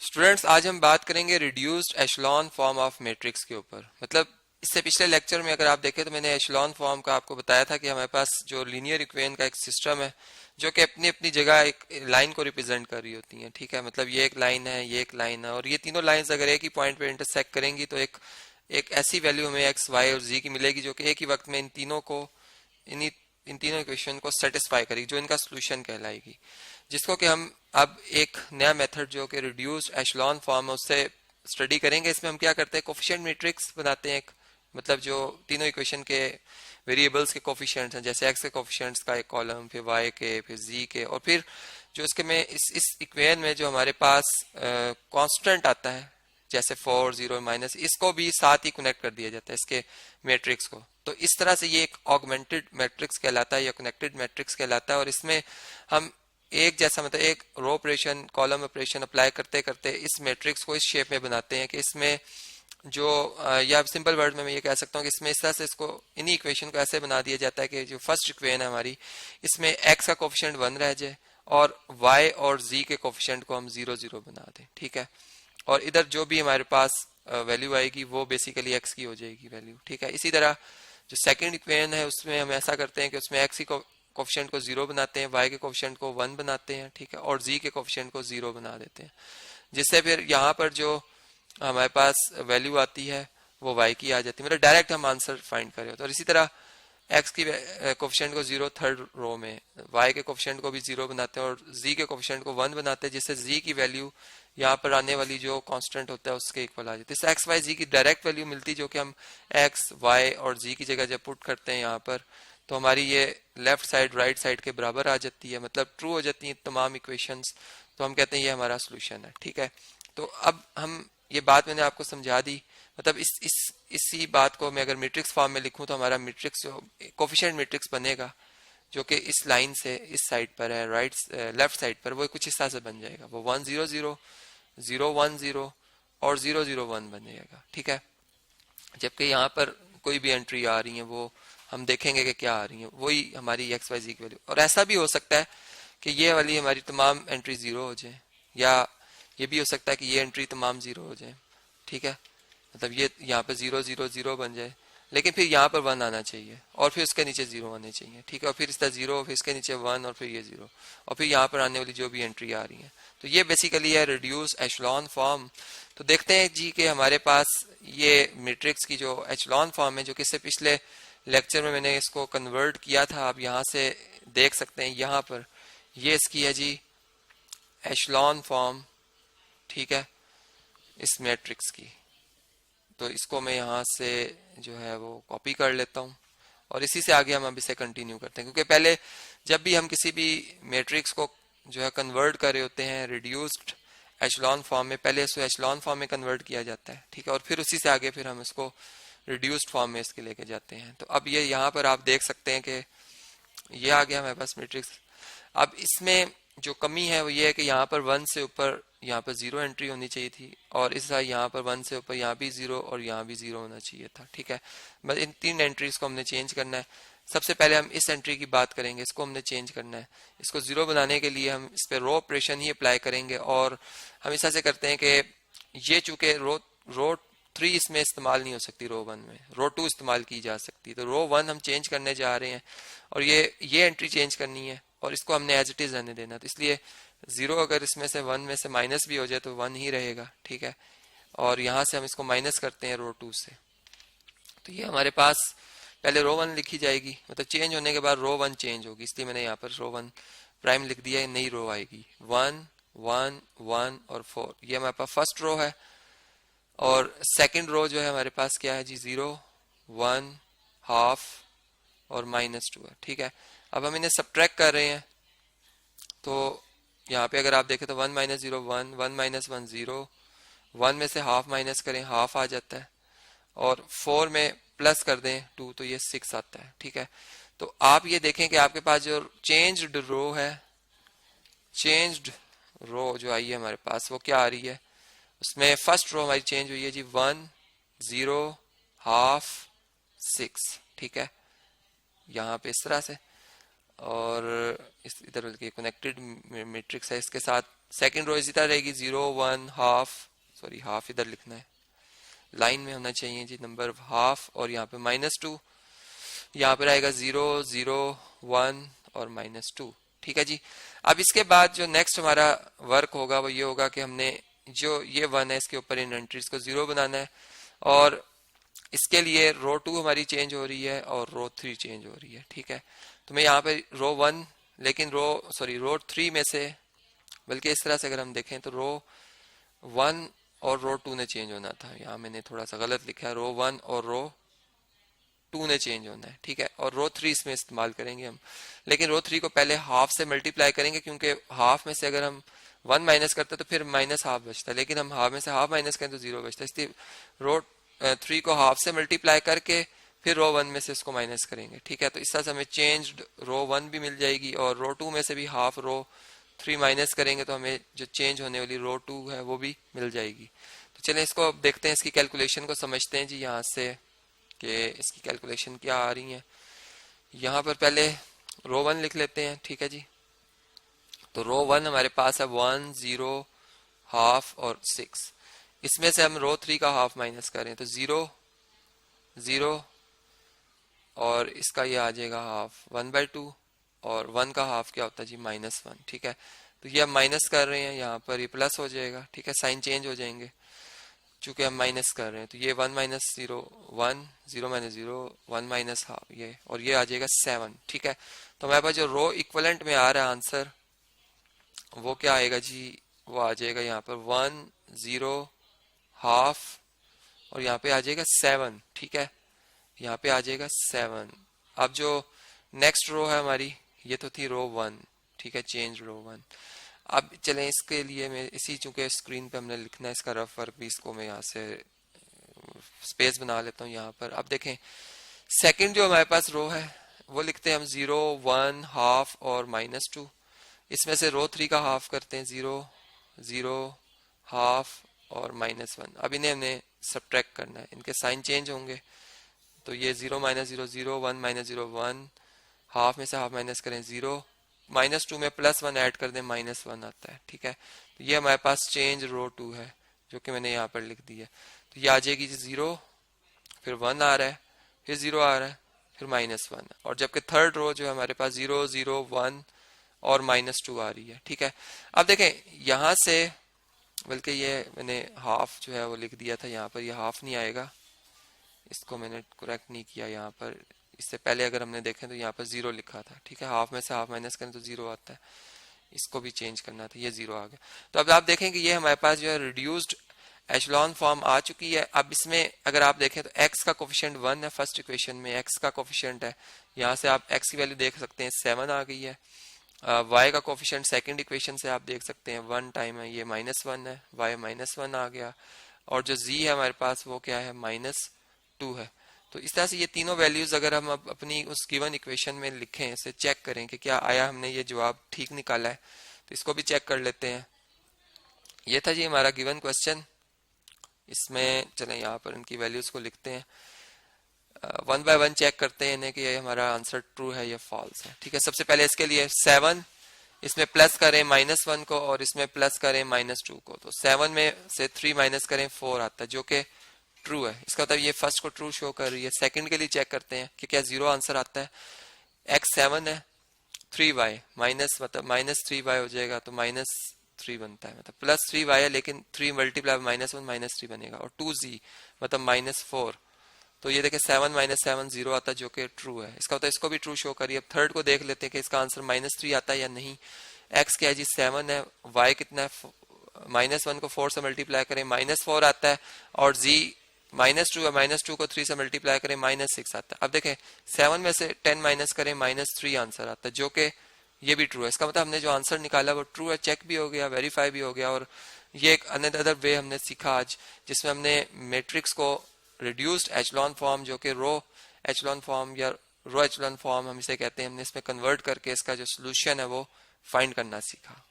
Students, आज हम बात करेंगे reduced echelon form of matrix के ऊपर। मतलब इससे पिछले लेक्चर में अगर आप देखें तो मैंने एशलॉन फॉर्म का आपको बताया था कि हमारे पास जो लीनियर इक्वेशन का एक सिस्टम है जो कि अपनी अपनी जगह एक लाइन को रिप्रेजेंट कर रही होती है। ठीक है, मतलब ये एक लाइन है, ये एक लाइन है, और ये तीनों लाइंस अगर एक ही पॉइंट पे इंटरसेक्ट करेंगी तो एक एक ऐसी वैल्यू हमें एक्स वाई और जी की मिलेगी जो कि एक ही वक्त में इन तीनों को इन इन तीनों इक्वेशन को सेटिस्फाई करेगी, जो इनका सोल्यूशन कहलाएगी, जिसको कि हम अब एक नया मेथड जो कि रिड्यूस्ड एशलॉन फॉर्म है उससे स्टडी करेंगे। इसमें हम क्या करते हैं, कोफिशिएंट मैट्रिक्स बनाते हैं एक, मतलब जो तीनों इक्वेशन के वेरिएबल्स के कोफिशिएंट्स हैं, जैसे एक्स के कोफिशिएंट्स का एक कॉलम, फिर वाई के, फिर जी के, और फिर जो इसके में इस इक्वेशन में जो हमारे पास कांस्टेंट आता है जैसे 4 0 माइनस, इसको भी साथ ही कनेक्ट कर दिया जाता है इसके मैट्रिक्स को। तो इस तरह से ये एक ऑगमेंटेड मैट्रिक्स कहलाता है या कनेक्टेड मैट्रिक्स कहलाता है। और इसमें हम एक जैसा मतलब एक row operation, column operation apply करते करते इस मैट्रिक्स को इस शेप में बनाते हैं कि इसमें जो या सिंपल वर्ड में मैं ये कह सकता हूँ कि इसमें इस तरह से इसको इन्हीं इक्वेशन को ऐसे बना दिया जाता है कि जो फर्स्ट इक्वेशन है हमारी, इसमें एक्स का कोफिशिएंट 1 रह जाए और वाई और जी के कोफिशिएंट को हम 0 0 बना दें। ठीक है, और इधर जो भी हमारे पास वैल्यू आएगी वो बेसिकली एक्स की हो जाएगी वैल्यू। ठीक है, इसी तरह जो सेकंड इक्वेशन है उसमें हम ऐसा करते हैं कि उसमें एक्स की कोफिशिएंट को 0 बनाते हैं, वाई के कोफिशिएंट को 1 बनाते हैं, ठीक है, और जी के कोफिशिएंट को 0 बना देते हैं, जिससे फिर यहाँ पर जो हमारे पास वैल्यू आती है वो वाई की आ जाती है, मतलब डायरेक्ट हम आंसर फाइंड करें। तो इसी तरह एक्स की कोफिशिएंट को 0 थर्ड रो में, वाई के कोफिशिएंट को भी 0 बनाते हैं और जी के कोफिशिएंट को 1 बनाते हैं, जिससे जी की वैल्यू यहाँ पर आने वाली जो कांस्टेंट होता है उसके इक्वल आ जाती है। इससे एक्स वाई जी की डायरेक्ट वैल्यू मिलती है, जो कि हम एक्स वाई और जी की जगह जब पुट करते हैं यहाँ पर, तो हमारी ये लेफ्ट साइड राइट साइड के बराबर आ जाती है, मतलब ट्रू हो जाती है तमाम इक्वेशंस। तो हम कहते हैं ये हमारा सोल्यूशन है। ठीक है, तो अब हम ये बात मैंने आपको समझा दी। मतलब इसी बात को मैं अगर मैट्रिक्स फॉर्म में लिखूं तो हमारा मैट्रिक्स जो कोफिशिएंट मैट्रिक्स बनेगा जो कि इस लाइन से इस साइड पर है, राइट लेफ्ट साइड पर, वो कुछ इस तरह से बन जाएगा, वो 1 0 0 0 1 0 और 0 0 1 बन जाएगा। ठीक है, जबकि यहाँ पर कोई भी एंट्री आ रही है वो हम देखेंगे कि क्या आ रही है, वही हमारी एक्स वाई जी की वैल्यू। और ऐसा भी हो सकता है कि ये वाली हमारी तमाम एंट्री 0 हो जाए, या ये भी हो सकता है कि ये एंट्री तमाम 0 हो जाए। ठीक है, मतलब ये यहाँ पे 0 0 0 बन जाए, लेकिन फिर यहाँ पर 1 आना चाहिए और फिर उसके नीचे 0 आने चाहिए। ठीक है, और फिर इसका 0, फिर इसके नीचे 1 और फिर ये 0, और फिर यहाँ पर आने वाली जो भी एंट्री आ रही है। तो ये बेसिकली है रिड्यूस एशलॉन फॉर्म। तो देखते हैं जी कि हमारे पास ये मैट्रिक्स की जो एशलॉन फॉर्म है, जो कि इससे पिछले लेक्चर में मैंने इसको कन्वर्ट किया था, आप यहाँ से देख सकते हैं, यहाँ पर ये इसकी है जी एशलॉन फॉर्म। ठीक है, इस मैट्रिक्स की, तो इसको मैं यहाँ से जो है वो कॉपी कर लेता हूँ और इसी से आगे हम अब इसे कंटिन्यू करते हैं, क्योंकि पहले जब भी हम किसी भी मैट्रिक्स को जो है कन्वर्ट कर रहे होते हैं रिड्यूस्ड एशलॉन फॉर्म में, पहले इसको एशलॉन फॉर्म में कन्वर्ट किया जाता है। ठीक है, और फिर उसी से आगे फिर हम इसको रिड्यूस्ड फॉर्म में इसके लेके जाते हैं। तो अब ये यहाँ पर आप देख सकते हैं कि ये आ गया हमारे पास मैट्रिक्स। अब इसमें जो कमी है वो ये है कि यहाँ पर 1 से ऊपर यहाँ पर 0 एंट्री होनी चाहिए थी, और इस तरह यहाँ पर 1 से ऊपर यहाँ भी 0 और यहाँ भी 0 होना चाहिए था। ठीक है, बस इन 3 एंट्रीज को हमने चेंज करना है। सबसे पहले हम इस एंट्री की बात करेंगे, इसको हमने चेंज करना है। इसको 0 बनाने के लिए हम इस पर रो ऑपरेशन ही अप्लाई करेंगे, और हम इस तरह से करते हैं कि ये चूंकि रो 3 इसमें इस्तेमाल नहीं हो सकती, रो 1 में रो 2 इस्तेमाल की जा सकती है, तो रो 1 हम चेंज करने जा रहे हैं और ये एंट्री चेंज करनी है और इसको हमने एज इट इज रहने देना। तो इसलिए 0 अगर इसमें से 1 में से माइनस भी हो जाए तो 1 ही रहेगा। ठीक है, और यहाँ से हम इसको माइनस करते हैं रो 2 से, तो ये हमारे पास पहले रो 1 लिखी जाएगी, मतलब चेंज होने के बाद रो 1 चेंज होगी, इसलिए मैंने यहाँ पर रो 1 प्राइम लिख दिया है, नई रो आएगी 1 1 1 और 4, ये हमारे पास फर्स्ट रो है। और सेकंड रो जो है हमारे पास क्या है जी, 0 1 हाफ और -2 है। ठीक है, अब हम इन्हें सब्ट्रैक्ट कर रहे हैं, तो यहाँ पे अगर आप देखें तो 1 - 0 1 1 - 1 0, 1 में से हाफ माइनस करें हाफ आ जाता है, और 4 में प्लस कर दें 2 तो ये 6 आता है। ठीक है, तो आप ये देखें कि आपके पास जो चेंज्ड रो है, चेंज्ड रो जो आई है हमारे पास वो क्या आ रही है, उसमें फर्स्ट रो हमारी चेंज हुई है जी 1 0 हाफ 6। ठीक है, यहाँ पे इस तरह से, और इस इधर के कनेक्टेड मैट्रिक्स है, इसके साथ सेकंड रो इसी तरह रहेगी 0 1 हाफ, सॉरी हाफ इधर लिखना है, लाइन में होना चाहिए जी नंबर हाफ, और यहाँ पे -2, यहाँ पे आएगा 0 0 1 और -2। ठीक है जी। अब इसके बाद जो नेक्स्ट हमारा वर्क होगा वो ये होगा कि हमने जो ये 1 है इसके ऊपर इन एंट्रीज को 0 बनाना है, और इसके लिए रो 2 हमारी चेंज हो रही है और रो 3 चेंज हो रही है। ठीक है, तो मैं यहाँ पे रो 1, लेकिन रो 3 में से, बल्कि इस तरह से अगर हम देखें तो रो 1 और रो 2 ने चेंज होना था, यहाँ मैंने थोड़ा सा गलत लिखा है, रो 1 और रो 2 ने चेंज होना है। ठीक है, और रो 3 इसमें इस्तेमाल करेंगे हम, लेकिन रो 3 को पहले हाफ से मल्टीप्लाई करेंगे, क्योंकि हाफ में से अगर हम 1 माइनस करते तो फिर -हाफ बचता है, लेकिन हम हाफ में से हाफ माइनस करें तो 0 बचता है, इसलिए रो 3 को हाफ से मल्टीप्लाई करके फिर रो 1 में से इसको माइनस करेंगे। ठीक है, तो इस तरह से हमें चेंज्ड रो 1 भी मिल जाएगी, और रो 2 में से भी हाफ रो 3 माइनस करेंगे तो हमें जो चेंज होने वाली रो 2 है वो भी मिल जाएगी। तो चलें इसको अब देखते हैं, इसकी कैलकुलेशन को समझते हैं जी यहाँ से कि इसकी कैलकुलेशन क्या आ रही है। यहाँ पर पहले रो 1 लिख लेते हैं। ठीक है जी, तो रो 1 हमारे पास है 1 0 हाफ और 6, इसमें से हम रो 3 का हाफ माइनस करें तो 0 0 और इसका ये आ जाएगा हाफ 1/2, और 1 का हाफ क्या होता है जी -1। ठीक है, तो ये हम माइनस कर रहे हैं, यहाँ पर ये प्लस हो जाएगा। ठीक है, साइन चेंज हो जाएंगे चूंकि हम माइनस कर रहे हैं, तो ये 1 - 0 1 0 - 0 1 माइनस हाफ ये, और ये आ जाएगा 7। ठीक है, तो हमारे पास जो रो इक्वलेंट में आ रहा है आंसर वो क्या आएगा जी, वो आ जाएगा यहाँ पर 1 0 हाफ, और यहाँ पे आ जाएगा 7। ठीक है, यहाँ पे आ जाएगा 7। अब जो नेक्स्ट रो है हमारी, ये तो थी रो 1। ठीक है, चेंज रो 1। अब चलें इसके लिए मैं इसी, चूंकि स्क्रीन पे हमने लिखना है इसका रफ वर्क भी, इसको मैं यहाँ से स्पेस बना लेता हूँ यहाँ पर। अब देखें सेकंड जो हमारे पास रो है वो लिखते हैं हम 0 1 हाफ और -2, इसमें से रो 3 का हाफ करते हैं 0 0 हाफ और -1। अब इन्हें हमने सब्ट्रैक्ट करना है, इनके साइन चेंज होंगे, तो ये 0 - 0 0 1 - 0 1, हाफ में से हाफ माइनस करें 0, -2 में +1 ऐड कर दें -1 आता है। ठीक है, तो ये हमारे पास चेंज रो 2 है जो कि मैंने यहाँ पर लिख दी है। तो ये आ जाएगी 0, फिर 1 आ रहा है, फिर 0 आ रहा है, फिर -1, और जबकि थर्ड रो जो है हमारे पास 0 0 1 और -2 आ रही है। ठीक है, अब देखें यहाँ से, बल्कि ये मैंने हाफ जो है वो लिख दिया था, यहाँ पर ये हाफ नहीं आएगा, इसको मैंने करेक्ट नहीं किया यहाँ पर, इससे पहले अगर हमने देखें तो यहाँ पर 0 लिखा था। ठीक है, हाफ में से हाफ माइनस करें तो 0 आता है, इसको भी चेंज करना था, ये 0 आ गया। तो अब आप देखें कि ये हमारे पास जो है रिड्यूस्ड एचलॉन फॉर्म आ चुकी है। अब इसमें अगर आप देखें तो x का कोफिशिएंट 1 है, फर्स्ट इक्वेशन में x का कोफिशिएंट है, यहाँ से आप x की वैल्यू देख सकते हैं 7 आ गई है। y का कोफिशिएंट सेकंड इक्वेशन से आप देख सकते हैं 1 टाइम है, ये -1 है, y -1 आ गया, और जो z है हमारे पास वो क्या है -2 है। तो इस तरह से ये तीनों वैल्यूज अगर हम अपनी उस गिवन इक्वेशन में लिखें, इसे चेक करें कि क्या आया, हमने ये जवाब ठीक निकाला है, तो इसको भी चेक कर लेते हैं। ये था जी हमारा गिवन क्वेश्चन। इसमें चलें यहाँ पर इनकी वैल्यूज को लिखते हैं, 1 बाय 1 चेक करते हैं इन्हें कि ये हमारा आंसर ट्रू है या फॉल्स है। ठीक है, सबसे पहले इसके लिए 7, इसमें प्लस करें -1 को और इसमें प्लस करें -2 को, तो 7 में से 3 माइनस करें 4 आता है जो कि ट्रू है। इसका मतलब ये फर्स्ट को ट्रू शो कर रही है। सेकंड के लिए चेक करते हैं कि क्या 0 आंसर आता है। x 7 है, 3y माइनस, मतलब -3y हो जाएगा, तो -3 बनता है, मतलब +3y है लेकिन 3 मल्टीप्लाई -1 -3 बनेगा, और 2z मतलब -4, तो ये देखें 7 - 7 0 आता है जो कि ट्रू है। इसका मतलब इसको भी ट्रू शो करिए। अब थर्ड को देख लेते हैं कि इसका आंसर -3 आता है या नहीं। x क्या है जी 7 है, y कितना है, -1 को 4 से मल्टीप्लाई करें -4 आता है, और z -2 है, -2 को 3 से मल्टीप्लाई करें -6 आता है। अब देखें 7 में से 10 माइनस करें -3 आंसर आता है जो कि ये भी ट्रू है। इसका मतलब हमने जो आंसर निकाला वो ट्रू है, चेक भी हो गया, वेरीफाई भी हो गया। और ये एक अनदर वे हमने सीखा आज, जिसमें हमने मैट्रिक्स को रिड्यूस्ड एचलॉन फॉर्म जो कि रो एचलॉन फॉर्म या रो एचलॉन फॉर्म हम इसे कहते हैं, हमने इसमें कन्वर्ट करके इसका जो सोल्यूशन है वो फाइंड करना सीखा।